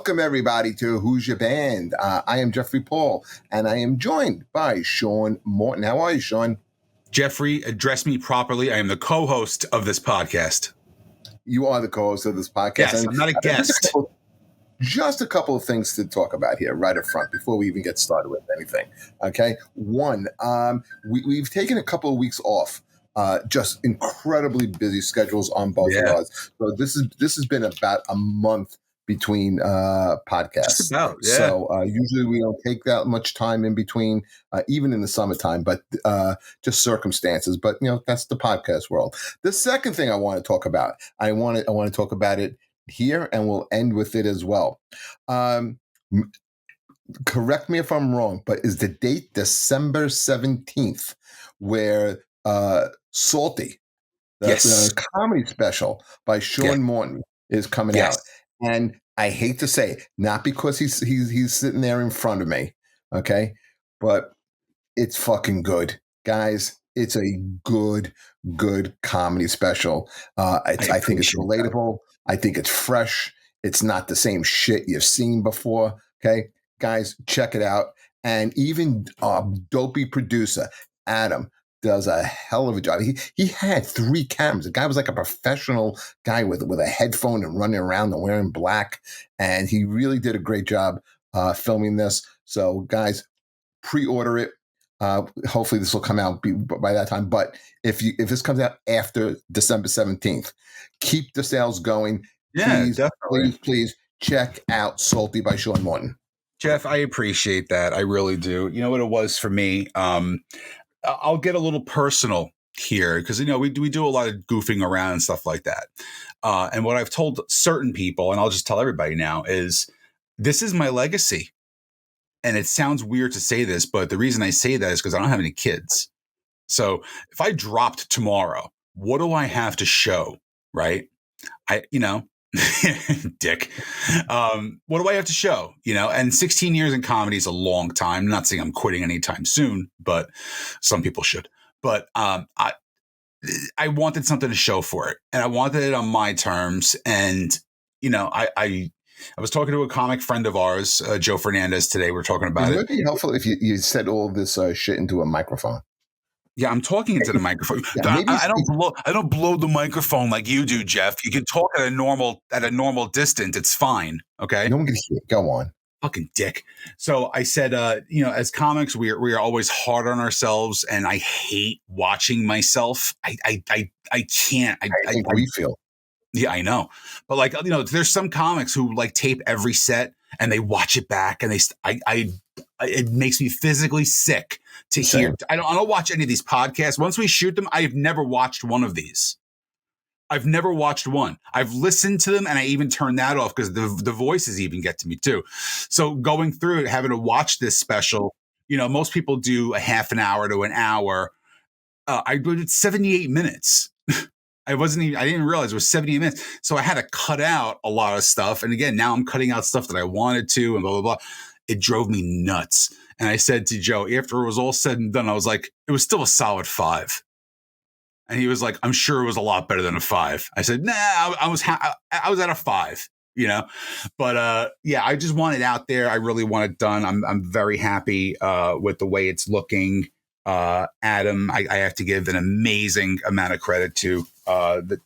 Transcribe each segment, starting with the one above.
Welcome, everybody, to Who's Your Band? I am Jeffrey Paul, and I am joined by Sean Morton. How are you, Sean? Jeffrey, address me properly. I am the co-host of this podcast. You are the co-host of this podcast. Yes, and I'm not a guest. Just a couple of things to talk about here right up front before we even get started with anything. Okay. One, we've taken a couple of weeks off. Just incredibly busy schedules on both of us. So this has been about a month between podcasts. Just about, yeah. So usually we don't take that much time in between, even in the summertime, but just circumstances. But that's the podcast world. The second thing I want to talk about, I want to talk about it here, and we'll end with it as well. Correct me if I'm wrong, but is the date December 17th, where Salty, the comedy special by Sean Morton, is coming out? And I hate to say it, not because he's sitting there in front of me, okay, but it's fucking good, guys. It's a good comedy special. I think it's relatable. I think it's fresh. It's not the same shit you've seen before. Okay, guys, check it out. And even dopey producer Adam does a hell of a job. He had 3 cameras. The guy was like a professional guy with a headphone and running around and wearing black. And he really did a great job filming this. So, guys, pre-order it. Hopefully this will come out by that time. But if this comes out after December 17th, keep the sales going. Yeah, Please check out Salty by Sean Morton. Jeff, I appreciate that. I really do. You know what it was for me? I'll get a little personal here because, we do a lot of goofing around and stuff like that. And what I've told certain people, and I'll just tell everybody now, is this is my legacy. And it sounds weird to say this, but the reason I say that is because I don't have any kids. So if I dropped tomorrow, what do I have to show? Right? Dick. What do I have to show? And 16 years in comedy is a long time. I'm not saying I'm quitting anytime soon, but some people should. But I wanted something to show for it, and I wanted it on my terms. And I was talking to a comic friend of ours, Joe Fernandez, today. We're talking about it. Would it be helpful if you said all this shit into a microphone? Yeah, I'm talking into the microphone. Yeah, I don't blow the microphone like you do, Jeff. You can talk at a normal distance. It's fine. Okay. No one can hear. Go on. Fucking dick. So I said, as comics, we are always hard on ourselves, and I hate watching myself. I can't. I think we feel. Yeah, I know. But there's some comics who tape every set and they watch it back, and it makes me physically sick to hear. I don't watch any of these podcasts. Once we shoot them, I've never watched one of these. I've never watched one. I've listened to them, and I even turn that off because the voices even get to me too. So going through it, having to watch this special, most people do a half an hour to an hour. I did 78 minutes. I didn't realize it was 70 minutes. So I had to cut out a lot of stuff. And again, now I'm cutting out stuff that I wanted to and blah, blah, blah. It drove me nuts. And I said to Joe, after it was all said and done, I was like, it was still a solid 5. And he was like, I'm sure it was a lot better than a 5. I said, nah, I was at a 5, But I just want it out there. I really want it done. I'm very happy with the way it's looking. Adam, I have to give an amazing amount of credit to. The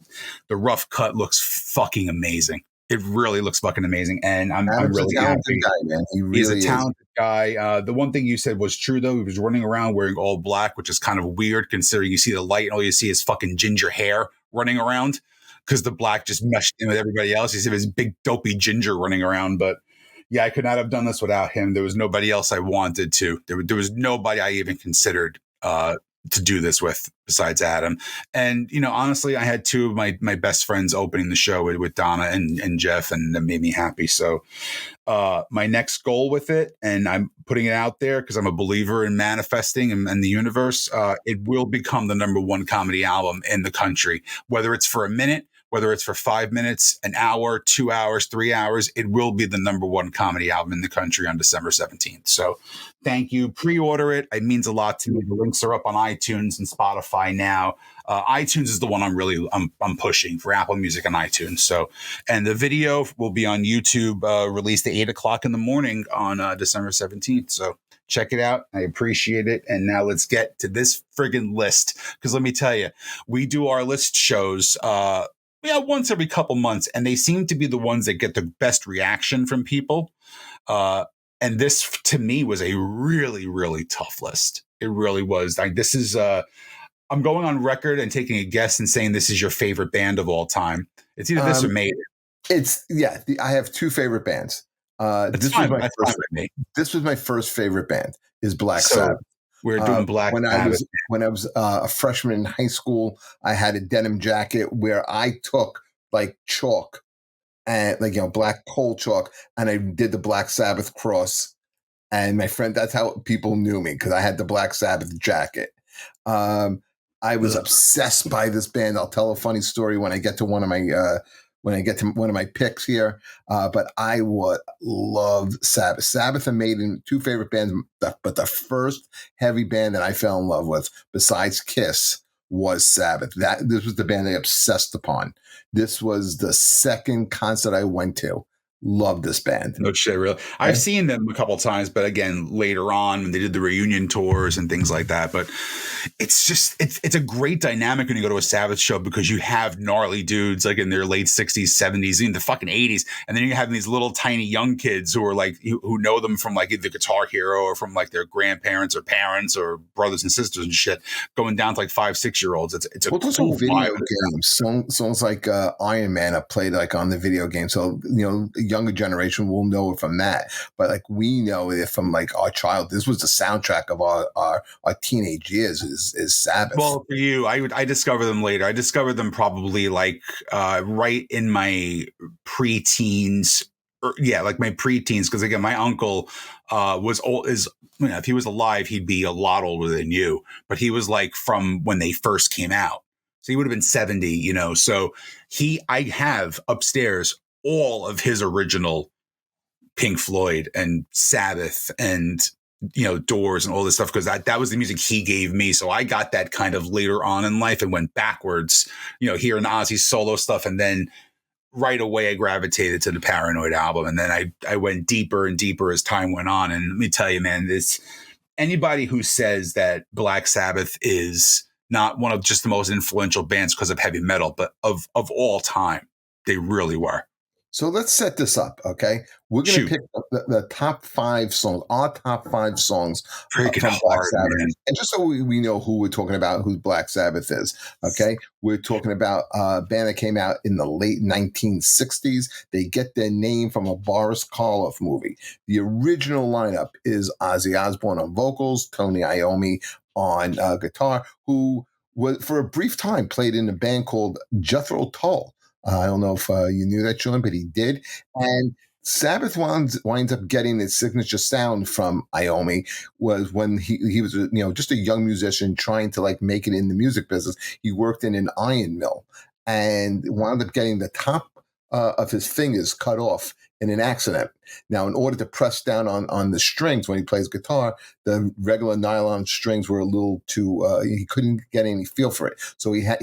rough cut looks fucking amazing. It really looks fucking amazing, and I'm really happy. Guy, man. He's a talented guy. The one thing you said was true, though. He was running around wearing all black, which is kind of weird considering you see the light and all you see is fucking ginger hair running around because the black just meshed in with everybody else. You see this big dopey ginger running around, but yeah, I could not have done this without him. There was nobody else I wanted to. There was nobody I even considered to do this with besides Adam. And, honestly, I had 2 of my best friends opening the show with Donna and Jeff, and that made me happy. So my next goal with it, and I'm putting it out there because I'm a believer in manifesting and the universe, it will become the #1 comedy album in the country, whether it's for a minute, whether it's for 5 minutes, an hour, 2 hours, 3 hours, it will be the number one comedy album in the country on December 17th. So thank you. Pre-order it. It means a lot to me. The links are up on iTunes and Spotify now. iTunes is the one I'm pushing for Apple Music and iTunes. So, and the video will be on YouTube, released at 8:00 in the morning on December 17th. So check it out. I appreciate it. And now let's get to this friggin' list. Because let me tell you, we do our list shows once every couple months, and they seem to be the ones that get the best reaction from people. And this, to me, was a really, really tough list. It really was. This is, I'm going on record and taking a guess and saying this is your favorite band of all time. It's either this or Maiden. I have two favorite bands. This was my first favorite band is Black Sabbath. We're doing Black Sabbath. When I was a freshman in high school, I had a denim jacket where I took like chalk and black coal chalk, and I did the Black Sabbath cross. And my friend, that's how people knew me, because I had the Black Sabbath jacket. I was obsessed by this band. I'll tell a funny story when I get to one of my picks here. But I would love Sabbath. Sabbath and Maiden, two favorite bands. But the first heavy band that I fell in love with, besides Kiss, was Sabbath. This was the band I obsessed upon. This was the second concert I went to. Love this band. No shit, really. I've seen them a couple of times, but again, later on when they did the reunion tours and things like that. But it's just, it's a great dynamic when you go to a Sabbath show, because you have gnarly dudes like in their late 60s, 70s, even the fucking 80s. And then you have these little tiny young kids who are like, who know them from like either Guitar Hero or from like their grandparents or parents or brothers and sisters and shit, going down to like 5-6-year-olds. It's a cool video games. Songs like Iron Man are played like on the video game. So, younger generation will know it from that, but like we know it from like our child. This was the soundtrack of our teenage years is Sabbath. Well, for you, I discovered them later. I discovered them probably like right in my preteens. Like my preteens, because again, my uncle was old. If he was alive, he'd be a lot older than you, but he was like from when they first came out. So he would have been 70, So I have upstairs all of his original Pink Floyd and Sabbath and, Doors and all this stuff, because that was the music he gave me. So I got that kind of later on in life and went backwards, hearing Ozzy's solo stuff. And then right away I gravitated to the Paranoid album. And then I went deeper and deeper as time went on. And let me tell you, man, anybody who says that Black Sabbath is not one of just the most influential bands because of heavy metal, but of all time, they really were. So let's set this up, okay? We're going to pick the top 5 songs, our top 5 songs from Black Sabbath. Man. And just so we know who we're talking about, who Black Sabbath is, okay? We're talking about a band that came out in the late 1960s. They get their name from a Boris Karloff movie. The original lineup is Ozzy Osbourne on vocals, Tony Iommi on guitar, who was, for a brief time, played in a band called Jethro Tull. I don't know if you knew that, Sean, but he did. And Sabbath winds up getting its signature sound from Iommi was when he was just a young musician trying to like make it in the music business. He worked in an iron mill and wound up getting the top of his fingers cut off in an accident. Now, in order to press down on the strings when he plays guitar, the regular nylon strings were a little too. He couldn't get any feel for it, so he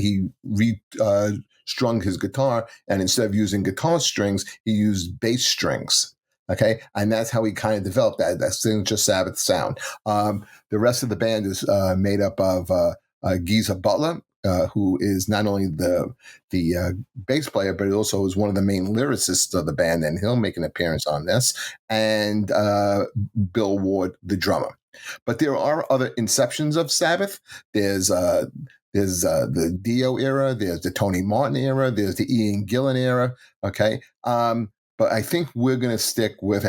strung his guitar, and instead of using guitar strings, he used bass strings. Okay, and that's how he kind of developed that signature Sabbath sound. The rest of the band is made up of Geezer Butler, who is not only the bass player, but he also is one of the main lyricists of the band, and he'll make an appearance on this, and Bill Ward, the drummer. But there are other inceptions of Sabbath. There's the Dio era, there's the Tony Martin era, there's the Ian Gillan era, okay? But I think we're going to stick with,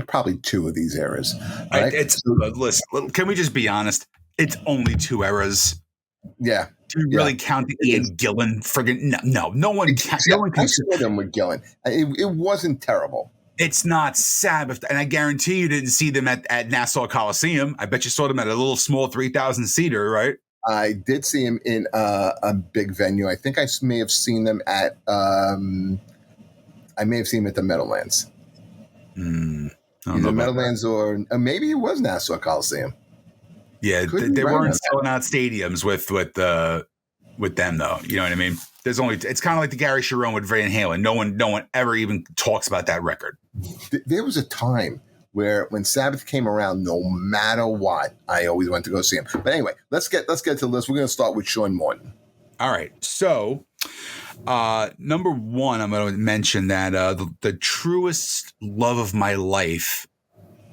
probably 2 of these eras. Right? Listen, can we just be honest? It's only 2 eras. Yeah. Do you really count the Ian Gillan friggin'? No one counts. No one I saw them with Gillan. It wasn't terrible. It's not Sabbath, and I guarantee you didn't see them at Nassau Coliseum. I bet you saw them at a little small 3,000 seater, right? I did see him in a big venue. I think I may have seen them at. I may have seen him at the Meadowlands. I don't Either know about that. Meadowlands or maybe it was Nassau Coliseum. Yeah, they right weren't selling out stadiums with them though. You know what I mean? It's kind of like the Gary Sharon with Van Halen. No one ever even talks about that record. There was a time where when Sabbath came around, no matter what, I always went to go see him. But anyway, let's get to the list. We're going to start with Sean Morton. All right, so number one, I'm going to mention that the truest love of my life,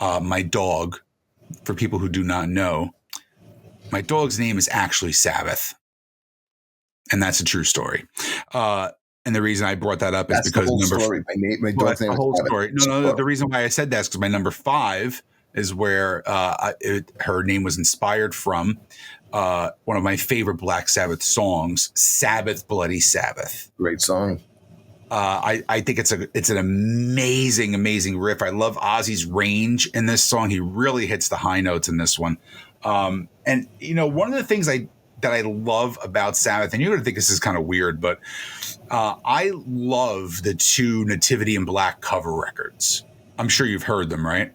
my dog. For people who do not know, my dog's name is actually Sabbath, and that's a true story. And the reason I brought that up is because story. My dog's name is whole Sabbath. story. No. The reason why I said that is because my number 5 is where her name was inspired from one of my favorite Black Sabbath songs, "Sabbath, Bloody Sabbath." Great song. I think it's an amazing riff. I love Ozzy's range in this song. He really hits the high notes in this one. And one of the things that I love about Sabbath, and you're going to think this is kind of weird, but I love the 2 Nativity in Black cover records. I'm sure you've heard them, right?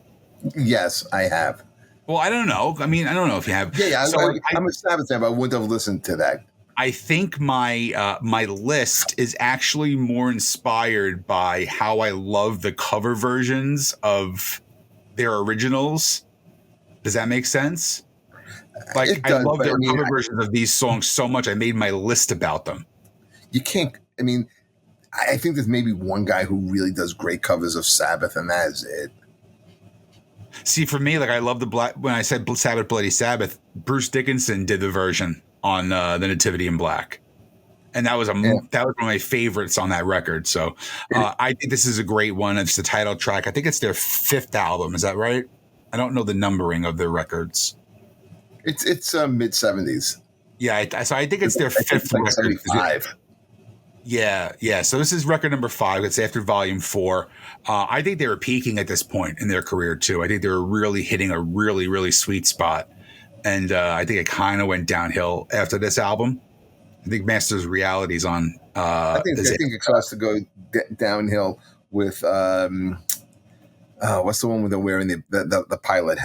Yes, I have. Well, I don't know. I mean, I don't know if you have. Yeah. So I'm a Sabbath fan, but I wouldn't have listened to that. I think my list is actually more inspired by how I love the cover versions of their originals. Does that make sense? Like, I love their cover versions of these songs so much, I made my list about them. You can't. I mean, I think there's maybe one guy who really does great covers of Sabbath, and that is it. See, for me, like, I love when I said Sabbath, Bloody Sabbath, Bruce Dickinson did the version on the Nativity in Black, and that was one of my favorites on that record. So I think this is a great one. It's the title track. I think it's their 5th album. Is that right? I don't know the numbering of their records. It's mid 70s. Yeah, so I think it's their 5th record. 75. Yeah. So this is record number 5. It's after Volume 4. I think they were peaking at this point in their career too. I think they were really hitting a really, really sweet spot. And I think it kind of went downhill after this album. I think Masters of Reality is on. I think it starts to go downhill with what's the one where they're wearing the pilot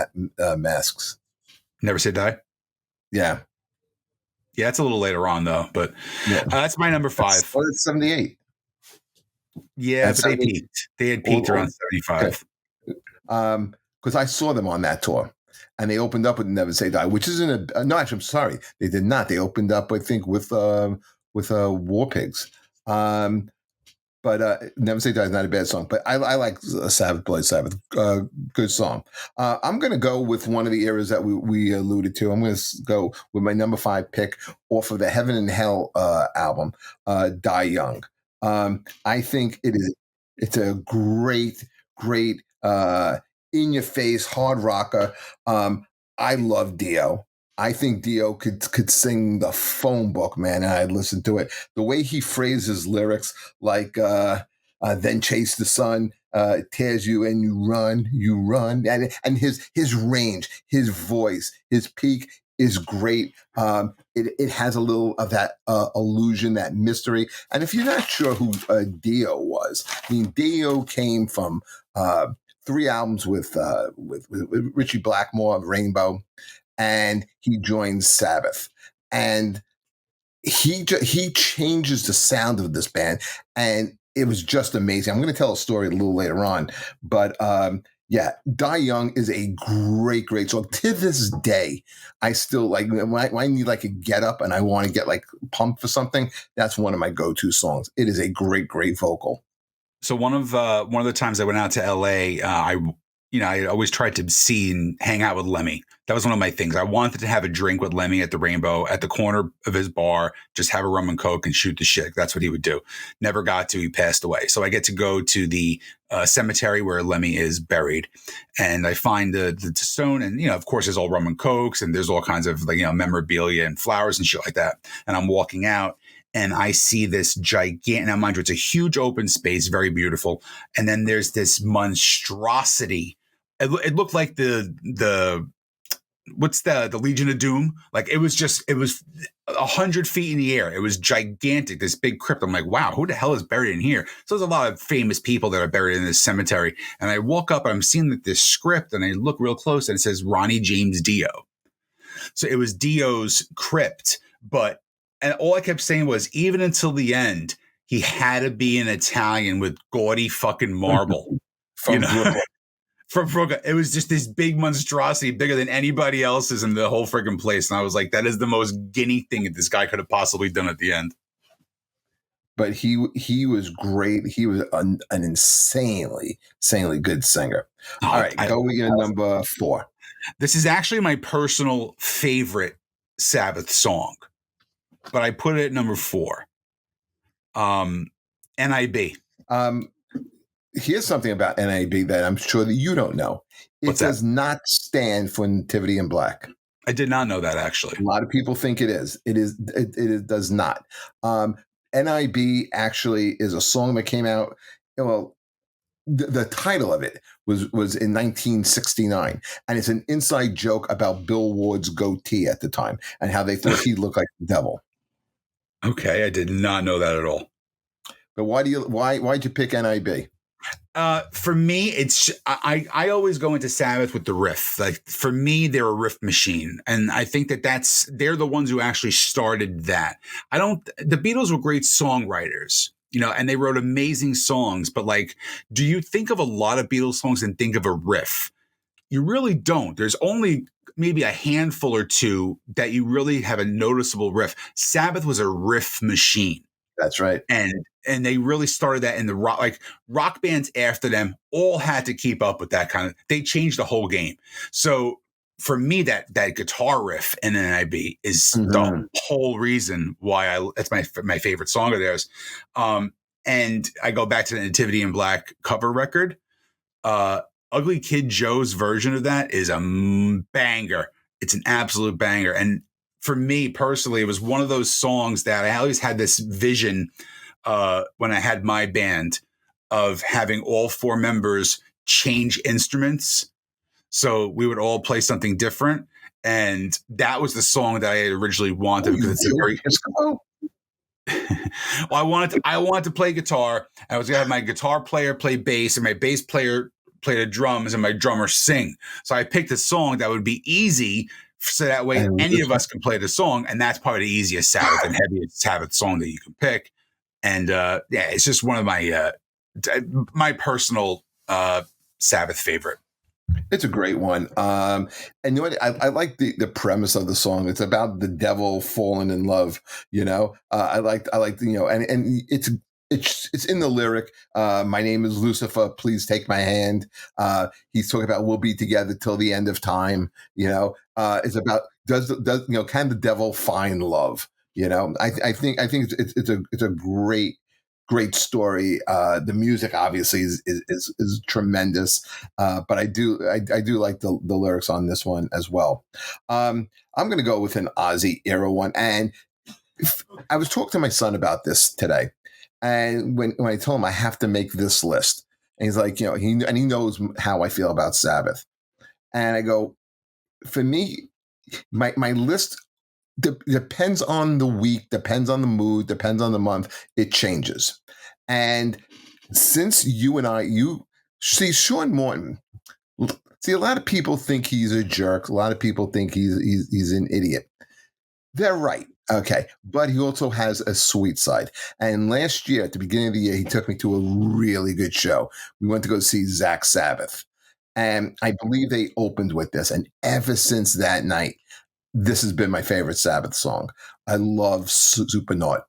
masks? Never Say Die. Yeah, it's a little later on though, but that's my number 5. It's 78. Yeah, but they peaked. They had peaked around 75. Because I saw them on that tour. And they opened up with Never Say Die, which isn't no. Actually, I'm sorry, they did not. They opened up, I think, with War Pigs. But Never Say Die is not a bad song. But I like Sabbath, Bloody Sabbath. Good song. I'm going to go with one of the eras that we alluded to. I'm going to go with my number 5 pick off of the Heaven and Hell album, Die Young. I think it's a great in your face hard rocker. I love Dio. I think Dio could sing the phone book, man, and I'd listen to it. The way he phrases lyrics, like then chase the sun, tears you and you run, and his range, his voice, his peak is great. It has a little of that illusion, that mystery. And if you're not sure who Dio was, I mean, Dio came from 3 albums with Richie Blackmore of Rainbow, and he joins Sabbath, and he changes the sound of this band, and it was just amazing. I'm going to tell a story a little later on, but Die Young is a great song. To this day, I still like when I need like a get up and I want to get like pumped for something. That's one of my go-to songs. It is a great vocal. So one of the times I went out to LA, I always tried to see and hang out with Lemmy. That was one of my things. I wanted to have a drink with Lemmy at the Rainbow at the corner of his bar, just have a rum and coke and shoot the shit. That's what he would do. Never got to. He passed away. So I get to go to the cemetery where Lemmy is buried, and I find the stone, and of course there's all rum and cokes, and there's all kinds of memorabilia and flowers and shit like that. And I'm walking out, and I see this gigantic, now mind you, it's a huge open space, very beautiful. And then there's this monstrosity. It looked like the what's the Legion of Doom? Like it was 100 feet in the air. It was gigantic, this big crypt. I'm like, wow, who the hell is buried in here? So there's a lot of famous people that are buried in this cemetery. And I walk up and I'm seeing that this script and I look real close and it says Ronnie James Dio. So it was Dio's crypt, and all I kept saying was, even until the end, he had to be an Italian with gaudy fucking marble. From Brooklyn. From Brooklyn. It was just this big monstrosity, bigger than anybody else's in the whole freaking place. And I was like, that is the most guinea thing that this guy could have possibly done at the end. But he was great. He was an insanely good singer. All right, go with your number 4. This is actually my personal favorite Sabbath song, but I put it at number 4. NIB. Here's something about NIB that I'm sure that you don't know. It does not stand for Nativity in Black. I did not know that, actually. A lot of people think it is. It does not. NIB actually is a song that came out. Well, the title of it was in 1969, and it's an inside joke about Bill Ward's goatee at the time and how they thought he looked like the devil. Okay, I did not know that at all. But why'd you pick NIB? For me, it's I always go into Sabbath with the riff. Like for me, they're a riff machine, and I think they're the ones who actually started that. The Beatles were great songwriters, and they wrote amazing songs. But like, do you think of a lot of Beatles songs and think of a riff? You really don't. There's only maybe a handful or two that you really have a noticeable riff. Sabbath was a riff machine. That's right. And they really started that in the rock bands after them all had to keep up with that kind of, they changed the whole game. So for me, that guitar riff in NIB is the whole reason why that's my favorite song of theirs. And I go back to the Nativity in Black cover record. Ugly Kid Joe's version of that is a banger. It's an absolute banger. And for me personally, it was one of those songs that I always had this vision when I had my band of having all 4 members change instruments. So we would all play something different. And that was the song that I originally wanted because it's a very well, I wanted to play guitar. I was gonna have my guitar player play bass and my bass player play the drums and my drummer sing. So I picked a song that would be easy so that way any of us can play the song. And that's probably the easiest Sabbath and heaviest Sabbath song that you can pick. And it's just one of my personal Sabbath favorite. It's a great one. And you know what? I like the premise of the song. It's about the devil falling in love. I like and it's in the lyric. My name is Lucifer. Please take my hand. He's talking about we'll be together till the end of time. It's about can the devil find love? I think it's a great story. The music obviously is tremendous, but I do like the lyrics on this one as well. I'm going to go with an Ozzy era one, and I was talking to my son about this today, and when I told him I have to make this list, and he's like, he knows how I feel about Sabbath, and I go, for me, my list depends on the week, depends on the mood, depends on the month. It changes. And since you see Sean Morton, a lot of people think he's a jerk. A lot of people think he's an idiot. They're right. Okay. But he also has a sweet side. And last year, at the beginning of the year, he took me to a really good show. We went to go see Zach Sabbath. And I believe they opened with this. And ever since that night, this has been my favorite Sabbath song. I love Supernaut.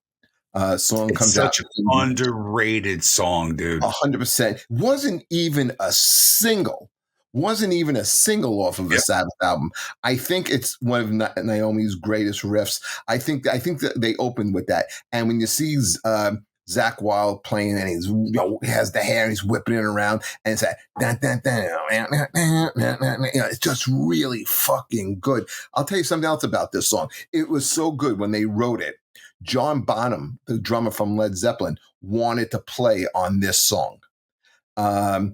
Song it's comes such out. An underrated song, dude. 100%. Wasn't even a single off of the Sabbath album. I think it's one of Naomi's greatest riffs. I think that they opened with that. And when you see Zach Wilde playing, and he has the hair and he's whipping it around, and it's it's just really fucking good. I'll tell you something else about this song. It was so good when they wrote it. John Bonham, the drummer from Led Zeppelin, wanted to play on this song, but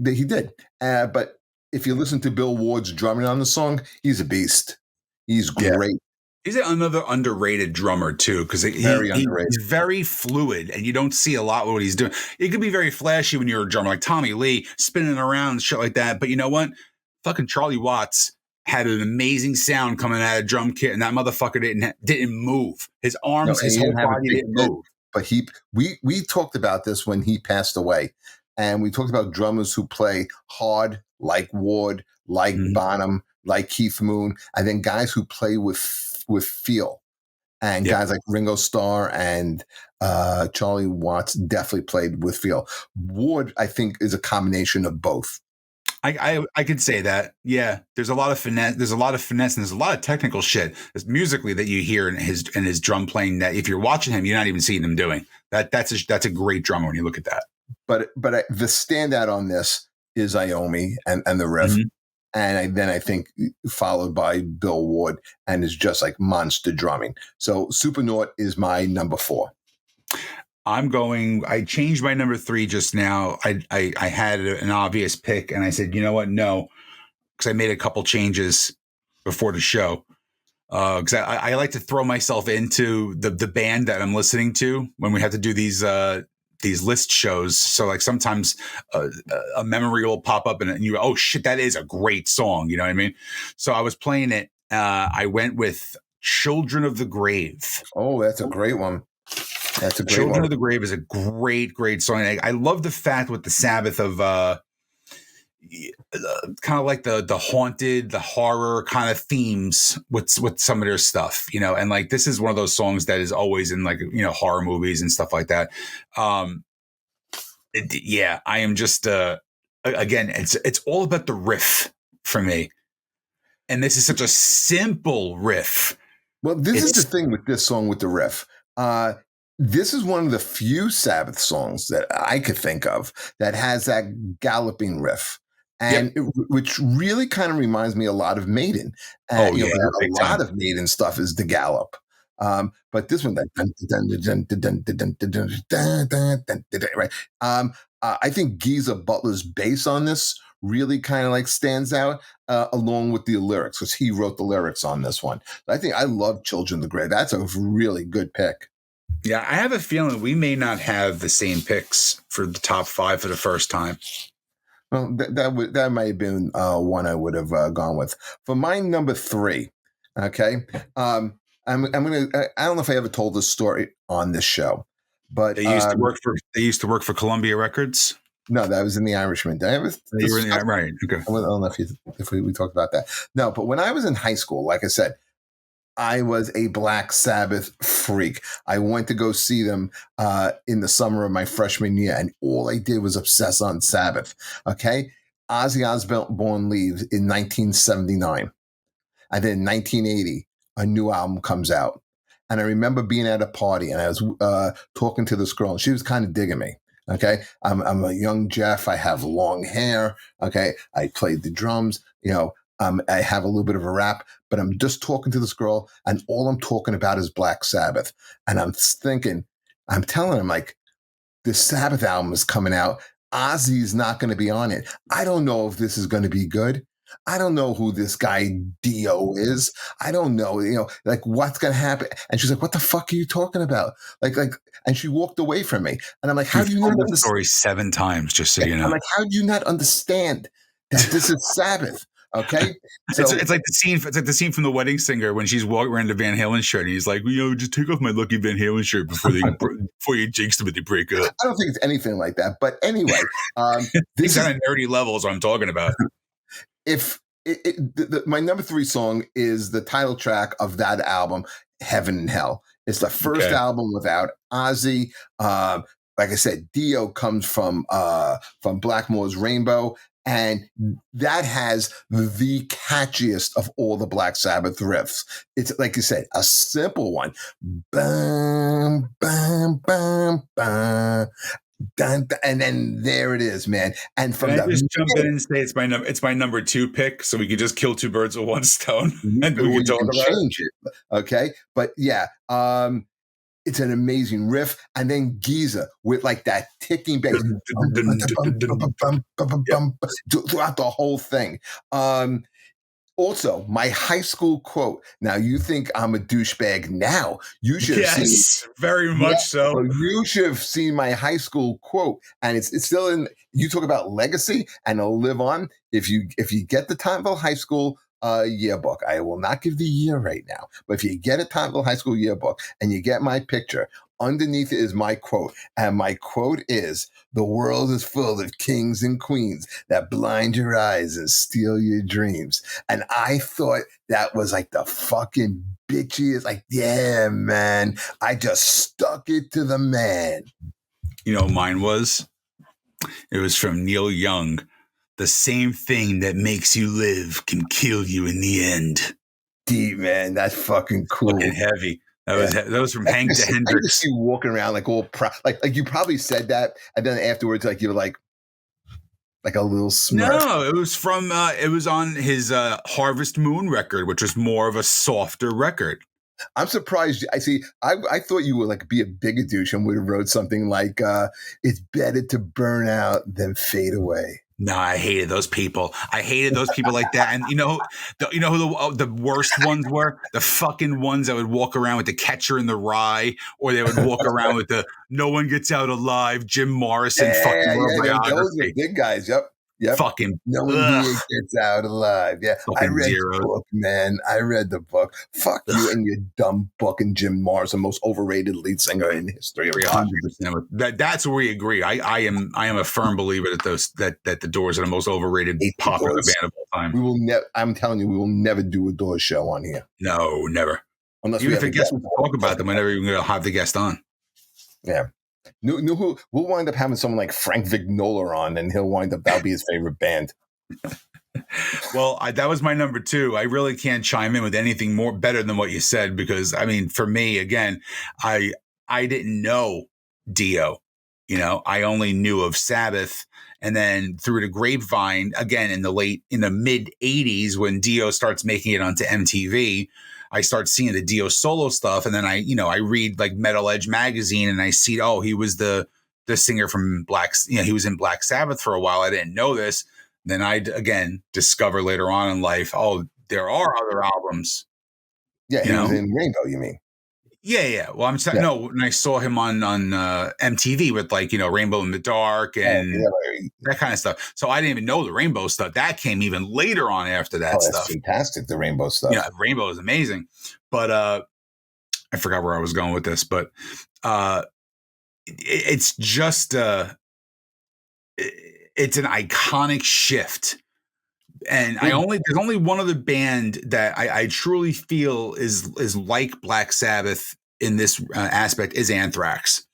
he did. But if you listen to Bill Ward's drumming on the song, he's a beast. He's great. He's another underrated drummer too, because Very underrated. he's very fluid, and you don't see a lot of what he's doing. It could be very flashy when you're a drummer, like Tommy Lee spinning around and shit like that. But you know what? Fucking Charlie Watts had an amazing sound coming out of drum kit, and that motherfucker didn't move. His arms, his whole body didn't move. But we talked about this when he passed away, and we talked about drummers who play hard, like Ward, like Bonham, like Keith Moon, and then guys who play with feel, and guys like Ringo Starr and Charlie Watts definitely played with feel. Ward, I think, is a combination of both. I could say that. Yeah, there's a lot of finesse. There's a lot of finesse, and there's a lot of technical shit musically that you hear in his drum playing. That if you're watching him, you're not even seeing him doing that. That's a great drummer when you look at that. But the standout on this is Iommi and the riff. And then I think followed by Bill Ward, and is just like monster drumming. So Supernaut is my number 4. I changed my number 3 just now. I had an obvious pick, and I said, you know what? No, because I made a couple changes before the show. Because I like to throw myself into the band that I'm listening to when we have to do these list shows. So like sometimes a memory will pop up and you go, oh shit, that is a great song. You know what I mean? So I was playing it. I went with Children of the Grave. Oh, that's a great one. That's a great Children one. of the Grave is a great song. I love the fact with the Sabbath of kind of like the haunted, the horror kind of themes with some of their stuff, you know, and like this is one of those songs that is always in like, you know, horror movies and stuff like that. I am just again, it's all about the riff for me, and this is such a simple riff. Well, this is the thing with this song with the riff. This is one of the few Sabbath songs that I could think of that has that galloping riff. And which really kind of reminds me a lot of Maiden. A lot of Maiden stuff is the gallop. But this one, right? I think Geezer Butler's bass on this really kind of like stands out along with the lyrics, because he wrote the lyrics on this one. I think I love Children of the Grave. That's a really good pick. Yeah, I have a feeling we may not have the same picks for the top 5 for the first time. Well, that might have been one I would have gone with. For my number 3, okay, I'm gonna. I don't know if I ever told this story on this show, but they used to work for Columbia Records. No, that was in The Irishman. Did I ever? Right. Okay. I don't know if we talked about that. No, but when I was in high school, like I said, I was a Black Sabbath freak. I went to go see them in the summer of my freshman year, and all I did was obsess on Sabbath. Okay? Ozzy Osbourne leaves in 1979. And then in 1980, a new album comes out. And I remember being at a party, and I was talking to this girl, and she was kind of digging me. Okay? I'm a young Jeff. I have long hair. Okay? I played the drums. You know, I have a little bit of a rap, but I'm just talking to this girl, and all I'm talking about is Black Sabbath. And I'm telling him, like, the Sabbath album is coming out. Ozzy's not going to be on it. I don't know if this is going to be good. I don't know who this guy Dio is. I don't know, you know, like what's going to happen. And she's like, what the fuck are you talking about? Like, and she walked away from me. And I'm like, how do you not understand the story 7 times, just so you know? I'm like, how do you not understand that this is Sabbath? Okay, so it's like the scene. It's like the scene from The Wedding Singer when she's walking around the Van Halen shirt, and he's like, you know, just take off my lucky Van Halen shirt before you jinx them and they break up. I don't think it's anything like that. But anyway, this kind of nerdy level is what I'm talking about. If my number 3 song is the title track of that album, Heaven and Hell. It's the first album without Ozzy. Like I said, Dio comes from Blackmore's Rainbow. And that has the catchiest of all the Black Sabbath riffs. It's, like you said, a simple one. Bum, bum, bum, bum. Dun, dun, and then there it is, man. And from Can I just jump in and say it's my number 2 pick, so we can just kill 2 birds with one stone, and we can talk about change it. Okay, but yeah, It's an amazing riff, and then Giza with like that ticking bass throughout the whole thing. Also, my high school quote. Now, you think I'm a douchebag now. You should have seen. Yes, very much so. Well, you should have seen my high school quote. And it's still in. You talk about legacy, and it'll live on. If you get the Timeville High School yearbook, I will not give the year right now, but if you get a Timeville High School yearbook and you get my picture, underneath it is my quote. And my quote is, "The world is full of kings and queens that blind your eyes and steal your dreams." And I thought that was like the fucking bitchiest. Like, yeah, man. I just stuck it to the man. You know, mine was. It was from Neil Young. The same thing that makes you live can kill you in the end. Deep, man. That's fucking cool. Fucking heavy. That was from Hank to Hendrix. I just see you walking around like all proud. Like you probably said that, and then afterwards, like you were like a little smirk. No, it was from. It was on his Harvest Moon record, which was more of a softer record. I'm surprised. I thought you would like be a bigger douche and would have wrote something like, "It's better to burn out than fade away." No, I hated those people. I hated those people like that. And you know who the worst ones were? The fucking ones that would walk around with the Catcher in the Rye, or they would walk around with the "No One Gets Out Alive" Jim Morrison fucking biography. Those are big guys. Yep. Fucking no one here gets out alive. Yeah, I read the book, man. I read the book. Fuck you and your dumb book and Jim Morrison, most overrated lead singer in history of rock. That's where we agree. I am a firm believer that the Doors are the most overrated popular band of all time. We will never. I'm telling you, we will never do a Doors show on here. No, never. Unless even if a guest wants to talk about them, we're never even going to have the guest on. Yeah. Who we'll wind up having someone like Frank Vignola on, and that'll be his favorite band. Well, that was my number 2. I really can't chime in with anything more better than what you said, because I mean, for me, again, I didn't know Dio. You know, I only knew of Sabbath, and then through the grapevine, again in the mid '80s, when Dio starts making it onto MTV. I start seeing the Dio solo stuff, and then I read like Metal Edge magazine, and I see, he was the singer from he was in Black Sabbath for a while. I didn't know this. Then I again discover later on in life, there are other albums. Yeah, he was in Rainbow, you mean? Yeah. Well, I'm saying no. When I saw him on MTV with Rainbow in the Dark and that kind of stuff, so I didn't even know the Rainbow stuff. That came even later on after that stuff. That's fantastic, the Rainbow stuff. Yeah, Rainbow is amazing. But I forgot where I was going with this, but it's just it's an iconic shift. And there's only one other band that I truly feel is like Black Sabbath in this aspect is Anthrax.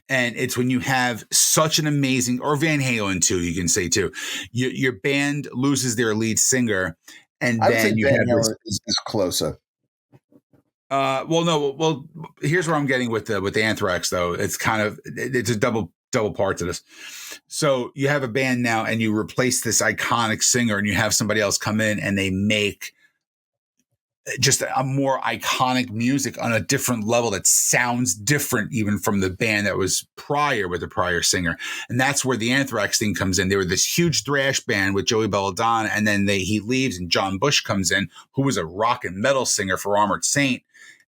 And it's when you have such an amazing, or Van Halen too, you can say too, your band loses their lead singer, and then you have Halen is closer. Well, here's where I'm getting with the Anthrax though. It's kind of it's a double part to this. So you have a band now, and you replace this iconic singer, and you have somebody else come in, and they make just a more iconic music on a different level that sounds different even from the band that was prior with the prior singer. And that's where the Anthrax thing comes in. They were this huge thrash band with Joey Belladonna, and then he leaves, and John Bush comes in, who was a rock and metal singer for Armored Saint,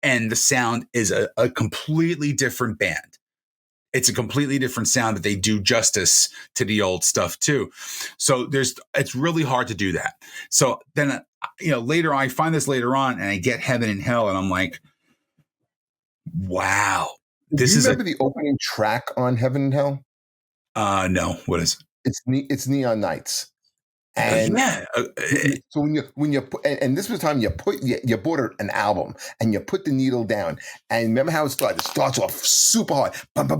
and the sound is a completely different band. It's a completely different sound, but they do justice to the old stuff too. So it's really hard to do that. So then, later I find this later on, and I get Heaven and Hell, and I'm like, wow. Do you remember the opening track on Heaven and Hell? No. What is it? It's Neon Nights. And so when you put, and this was the time you bought an album and you put the needle down, and remember how it started? It starts off super hard, and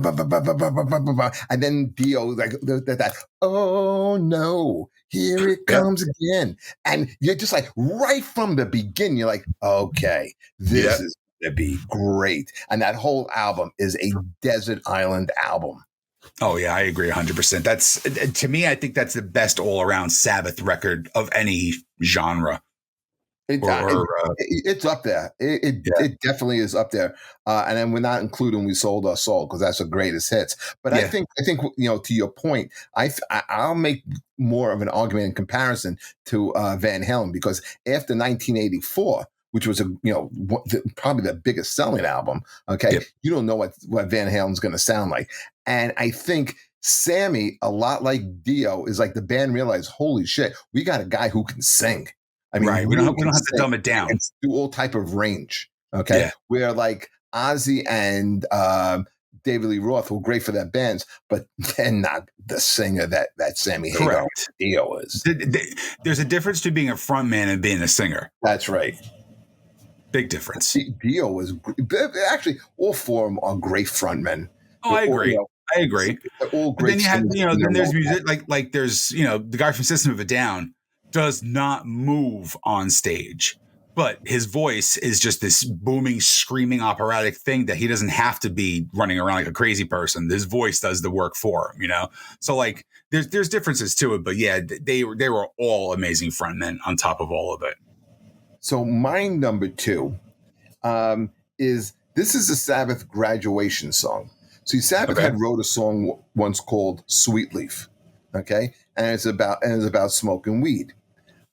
then Dio like that. Oh no, here it comes again, and you're just like right from the beginning, you're like, okay, this is gonna be great, and that whole album is a desert island album. Oh, yeah, I agree 100%. That's, to me, I think that's the best all-around Sabbath record of any genre. It, or, uh, it, or it's up there. yeah, It definitely is up there. And then we're not including "We Sold Our Soul" because that's the greatest hits. But yeah, I think to your point, I'll make more of an argument in comparison to Van Halen because after 1984, which was probably the biggest selling album, okay, yep, you don't know what Van Halen's going to sound like, and I think Sammy, a lot like Dio, is like the band realized, holy shit, we got a guy who can sing. I mean, right. really We can don't have to sing dumb it down. and do all type of range. Okay, Yeah, where like Ozzy and David Lee Roth were great for their bands, but they're not the singer that Sammy Hagar and correct. Dio is. There's a difference to being a front man and being a singer. That's right. Big difference. Dio was actually all four of them are great frontmen. Oh, They're I all, agree. I agree. they're all But then great you have, singers in then their there's own music like there's, the guy from System of a Down does not move on stage, but his voice is just this booming, screaming operatic thing that he doesn't have to be running around like a crazy person. His voice does the work for him, So like there's differences to it, but yeah, they were all amazing frontmen on top of all of it. So my number two is this is a Sabbath graduation song. See, Sabbath Okay. had wrote a song once called "Sweet Leaf," okay, and it's about smoking weed.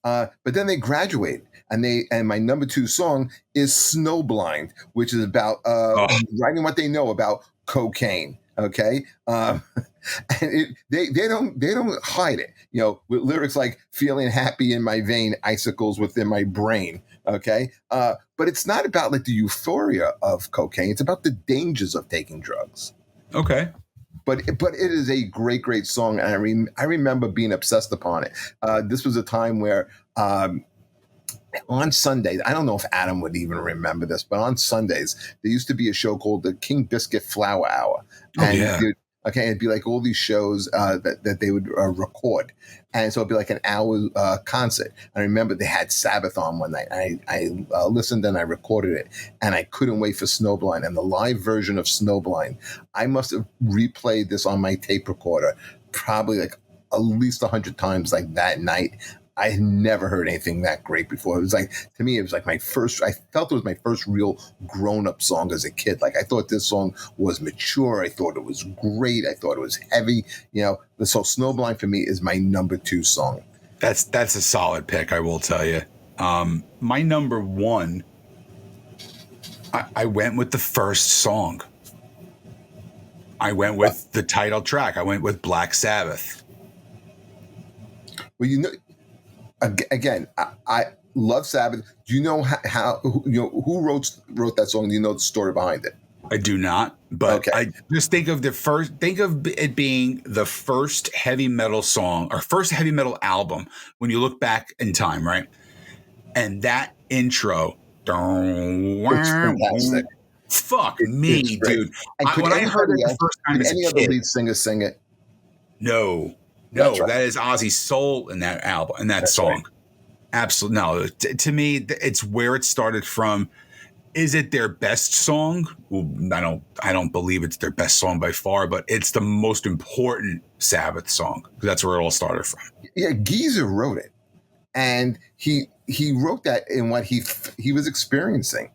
But then they graduate, and my number two song is "Snowblind," which is about Oh, writing what they know about cocaine. Okay, and they don't hide it. With lyrics like "feeling happy in my vein, icicles within my brain." Okay, but it's not about like the euphoria of cocaine. It's about the dangers of taking drugs. okay. But it is a great song, and I remember being obsessed upon it. This was a time where on Sundays, I don't know if Adam would even remember this, but on Sundays there used to be a show called the King Biscuit Flower Hour, Oh and yeah. it'd be like all these shows that they would record, and so it'd be like an hour concert. I remember they had Sabbath on one night. I listened and I recorded it, and I couldn't wait for Snowblind and the live version of Snowblind. I must have replayed this on my tape recorder probably like at least 100 times, like that night. I had never heard anything that great before. It was like, to me, it was like I felt it was my first real grown up song as a kid. Like I thought this song was mature. I thought it was great. I thought it was heavy. So Snowblind for me is my number two song. That's a solid pick, I will tell you. My number one, I went with the first song. I went with the title track. I went with Black Sabbath. Well, again, I love Sabbath. Do you know how who wrote that song? Do you know the story behind it? I do not, but Okay. I just think of it being the first heavy metal song or first heavy metal album when you look back in time, right? And that intro, It's fantastic. fuck It's me, great. dude. And When I heard it the first time could as a any other kid, lead singer sing it? no, That's right. that is Ozzy's soul in that album, in that That's right. song. Absolutely, no. To me, it's where it started from. Is it their best song? Well, I don't believe it's their best song by far, but it's the most important Sabbath song. That's where it all started from. Yeah, Geezer wrote it, and he wrote that in what he was experiencing.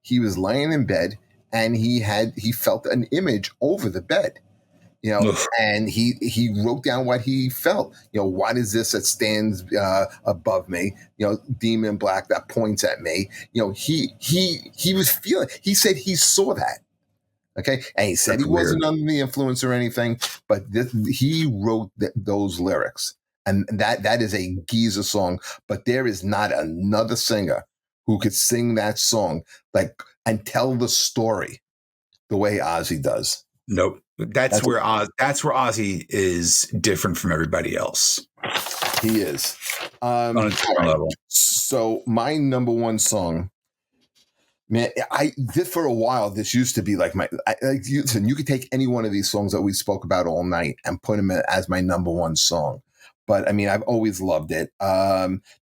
He was laying in bed, and he felt an image over the bed. Ugh. And he wrote down what he felt. What is this that stands above me? Demon black that points at me. He was feeling. He said he saw that. Okay, and he said That's he weird. wasn't under the influence or anything, but he wrote those lyrics, and that is a Geezer song. But there is not another singer who could sing that song and tell the story the way Ozzy does. Nope. That's where Ozzy is different from everybody else He is. on a different level. So my number one song, man, I did for a while. This used to be like listen, you could take any one of these songs that we spoke about all night and put them as my number one song. But I mean, I've always loved it.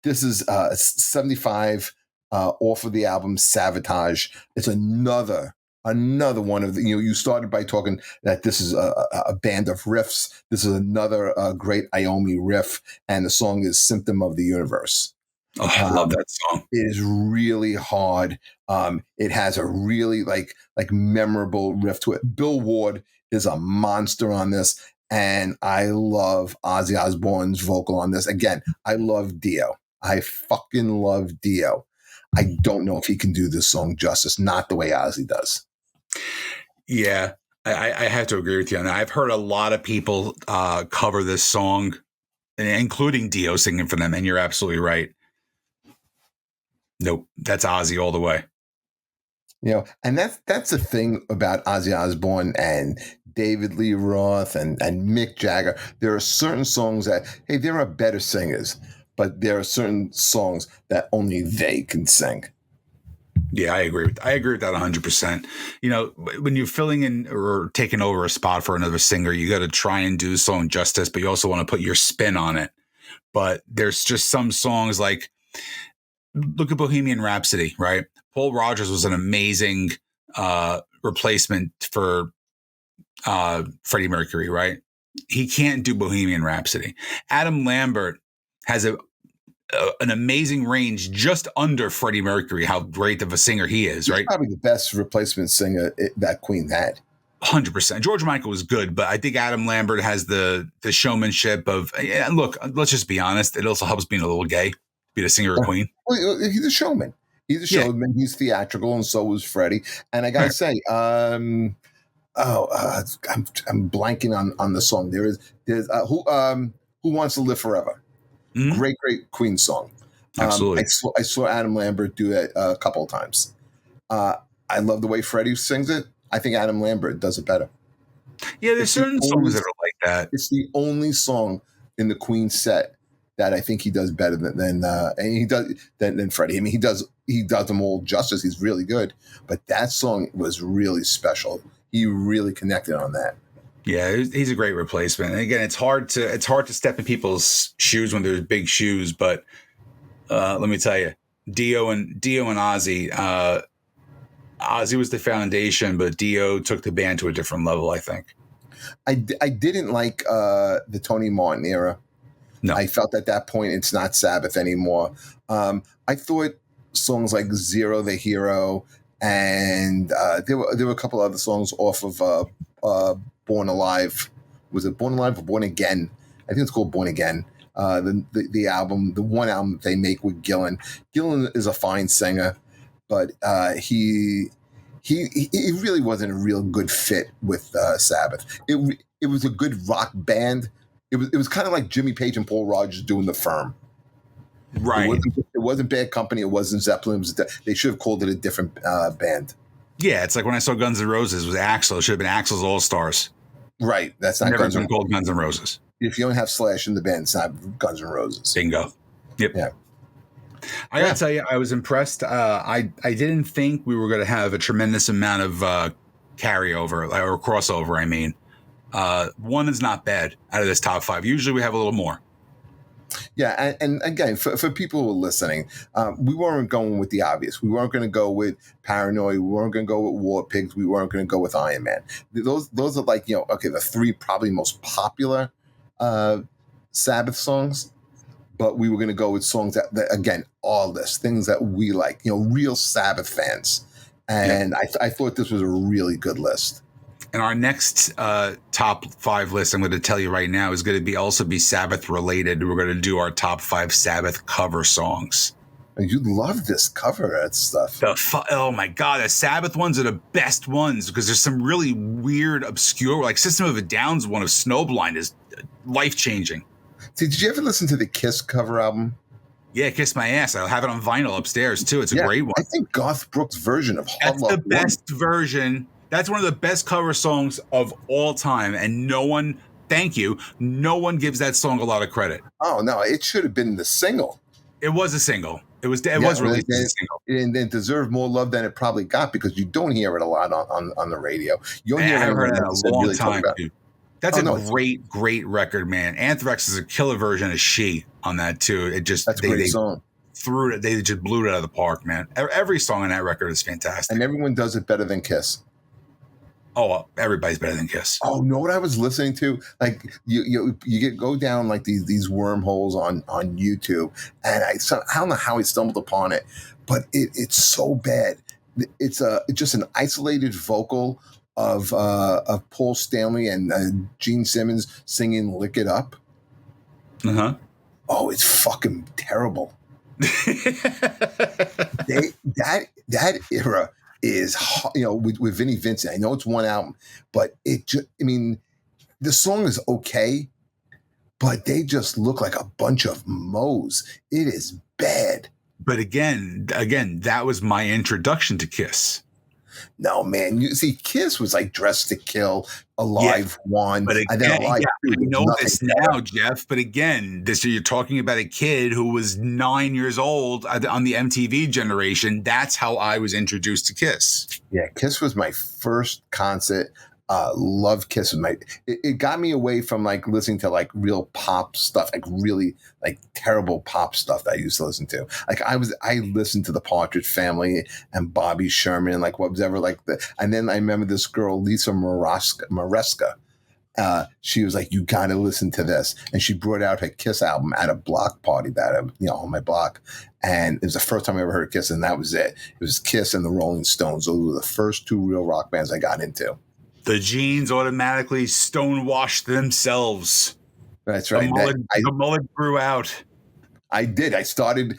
This is 75 off of the album Sabotage. It's another one of the, you started by talking that this is a band of riffs. This is another great Iommi riff, and the song is Symptom of the Universe. Oh, I love that song. It is really hard. It has a really like memorable riff to it. Bill Ward is a monster on this, and I love Ozzy Osbourne's vocal on this. Again, I love Dio. I fucking love Dio. I don't know if he can do this song justice, not the way Ozzy does. Yeah, I have to agree with you on that. I've heard a lot of people cover this song, including Dio singing for them, and you're absolutely right. Nope, that's Ozzy all the way. And that's the thing about Ozzy Osbourne and David Lee Roth and Mick Jagger. There are certain songs that, hey, there are better singers, but there are certain songs that only they can sing. Yeah, I agree with that 100%. When you're filling in or taking over a spot for another singer, you got to try and do the song justice, but you also want to put your spin on it. But there's just some songs like, look at Bohemian Rhapsody, right? Paul Rodgers was an amazing replacement for Freddie Mercury, right? He can't do Bohemian Rhapsody. Adam Lambert has an amazing range just under Freddie Mercury, how great of a singer he is, right? He's probably the best replacement singer that Queen had. 100%. George Michael was good, but I think Adam Lambert has the showmanship of, look, let's just be honest. It also helps being a little gay, be the singer of Queen. Well, he's a showman. He's a showman. Yeah. He's theatrical, and so was Freddie. And I gotta say, I'm blanking on the song. There's Who Wants to Live Forever. Mm-hmm. Great Queen song. Absolutely. I saw Adam Lambert do it a couple of times. I love the way Freddie sings it. I think Adam Lambert does it better. Yeah, there's certain songs that are like that. It's the only song in the Queen set that I think he does better than Freddie. I mean, he does them all justice. He's really good, but that song was really special. He really connected on that. Yeah, he's a great replacement. And again, it's hard to step in people's shoes when there's big shoes. But let me tell you, Dio and Ozzy. Ozzy was the foundation, but Dio took the band to a different level, I think. I didn't like the Tony Martin era. No. I felt at that point it's not Sabbath anymore. I thought songs like Zero the Hero and there were a couple other songs off of Born Alive. Was it Born Alive or Born Again? I think it's called Born Again. The album, the one album they make with Gillan. Gillan is a fine singer, but he really wasn't a real good fit with Sabbath. It was a good rock band. It was kind of like Jimmy Page and Paul Rodgers doing The Firm. Right. It wasn't Bad Company. It wasn't Zeppelin. They should have called it a different band. Yeah, it's like when I saw Guns N' Roses, it was Axl. It should have been Axl's All Stars. Right. That's not Never Guns N' Roses. Called Guns N' Roses. If you don't have Slash in the band, it's not Guns N' Roses. Bingo. Yep. Yeah. I gotta tell you, I was impressed. I didn't think we were going to have a tremendous amount of carryover or crossover. I mean, one is not bad out of this top five. Usually we have a little more. Yeah, and again, for people who are listening, we weren't going with the obvious. We weren't going to go with Paranoid. We weren't going to go with War Pigs. We weren't going to go with Iron Man. Those are like, the three probably most popular Sabbath songs. But we were going to go with songs that again, all this, things that we like, real Sabbath fans. And I thought this was a really good list. And our next top five list, I'm going to tell you right now, is going to also be Sabbath related. We're going to do our top five Sabbath cover songs. You love this cover stuff. Oh my God, the Sabbath ones are the best ones because there's some really weird, obscure, like System of a Down's one of Snowblind is life changing. Did you ever listen to the Kiss cover album? Yeah, Kiss My Ass. I'll have it on vinyl upstairs too. It's a great one. I think Garth Brooks' version of That's the best version. That's one of the best cover songs of all time, and no one gives that song a lot of credit. Oh no, it should have been the single. It was a single. It was released as a single, and it deserved more love than it probably got because you don't hear it a lot on the radio. You don't hear it in a long time, dude. That's great record, man. Anthrax is a killer version of She on that too. That's a great song. They just blew it out of the park, man. Every song on that record is fantastic, and everyone does it better than Kiss. Oh, everybody's better than Kiss. Oh, know what I was listening to? Like you go down like these wormholes on YouTube, and I don't know how I stumbled upon it, but it's so bad. It's just an isolated vocal of Paul Stanley and Gene Simmons singing "Lick It Up." Oh, it's fucking terrible. That era is, with Vinnie Vincent. I know it's one album, but the song is okay, but they just look like a bunch of moes. It is bad. But again, that was my introduction to Kiss. No, man. You see, Kiss was like Dressed to Kill, Alive One, but again, and then Alive Two. I know this now, Jeff. But again, you're talking about a kid who was 9 years old on the MTV generation. That's how I was introduced to Kiss. Yeah, Kiss was my first concert. Love Kiss. It got me away from like listening to like real pop stuff, like really like terrible pop stuff that I used to listen to. Like I listened to the Partridge Family and Bobby Sherman and like what was ever like and then I remember this girl, Lisa Maresca. She was like, "You gotta listen to this," and she brought out her Kiss album at a block party on my block, and it was the first time I ever heard Kiss, and that was it. It was Kiss and the Rolling Stones. Those were the first two real rock bands I got into. The genes automatically stonewashed themselves. That's right. The mullet grew out. I did. I started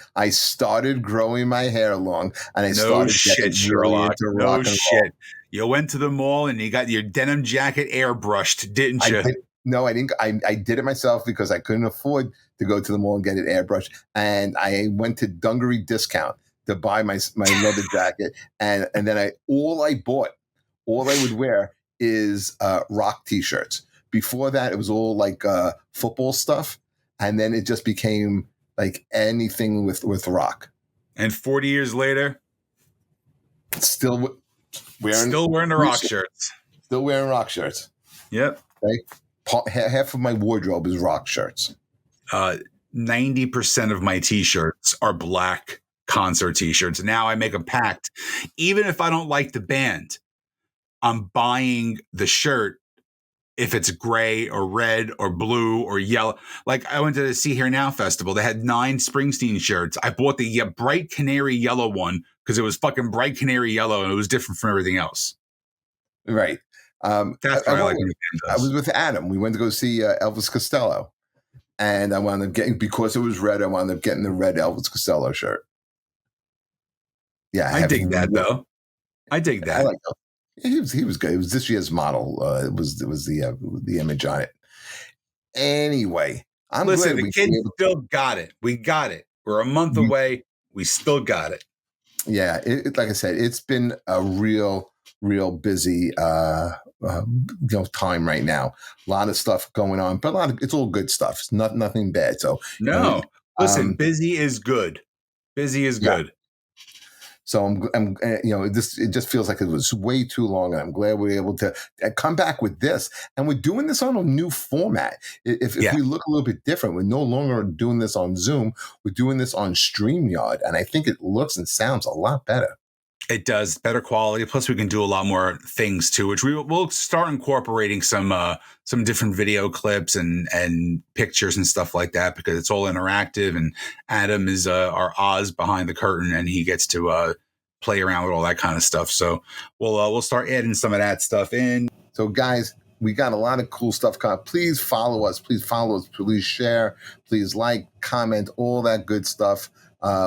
growing my hair long, and I started getting Sherlock. Really into rock and roll. You went to the mall and you got your denim jacket airbrushed, didn't you? No, I didn't. I did it myself because I couldn't afford to go to the mall and get it airbrushed, and I went to Dungaree Discount to buy my leather jacket, and then all I would wear is rock T-shirts. Before that, it was all like football stuff, and then it just became like anything with rock. And 40 years later, still wearing the rock shirts. Still wearing rock shirts. Yep. Okay. Half of my wardrobe is rock shirts. 90% of my T-shirts are black concert T-shirts. Now I make a pact. Even if I don't like the band, I'm buying the shirt if it's gray or red or blue or yellow. Like I went to the See Here Now festival. They had 9 Springsteen shirts. I bought the bright canary yellow one because it was fucking bright canary yellow and it was different from everything else. Right. That's what I like. I was with Adam. We went to go see Elvis Costello. And I wound up getting, because it was red, I wound up getting the red Elvis Costello shirt. Yeah. I dig that, though. I dig that. I like that. He was good. It was this year's model. It was the image on it. Anyway, Listen, the kids still got it. We got it. We're a month away. We still got it. Yeah, like I said, it's been a real busy time right now. A lot of stuff going on, but it's all good stuff. It's nothing bad. So no, listen, busy is good. Busy is good. So I'm it just feels like it was way too long, and I'm glad we were able to come back with this. And we're doing this on a new format. If we look a little bit different, we're no longer doing this on Zoom. We're doing this on StreamYard, and I think it looks and sounds a lot better. It does, better quality. Plus, we can do a lot more things too, which we'll start incorporating some different video clips and pictures and stuff like that, because it's all interactive. And Adam is our Oz behind the curtain, and he gets to play around with all that kind of stuff. So we'll start adding some of that stuff in. So, guys, we got a lot of cool stuff coming. Please follow us. Please share. Please like, comment, all that good stuff.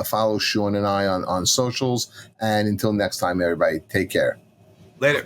Follow Sean and I on socials. And until next time, everybody, take care. Later.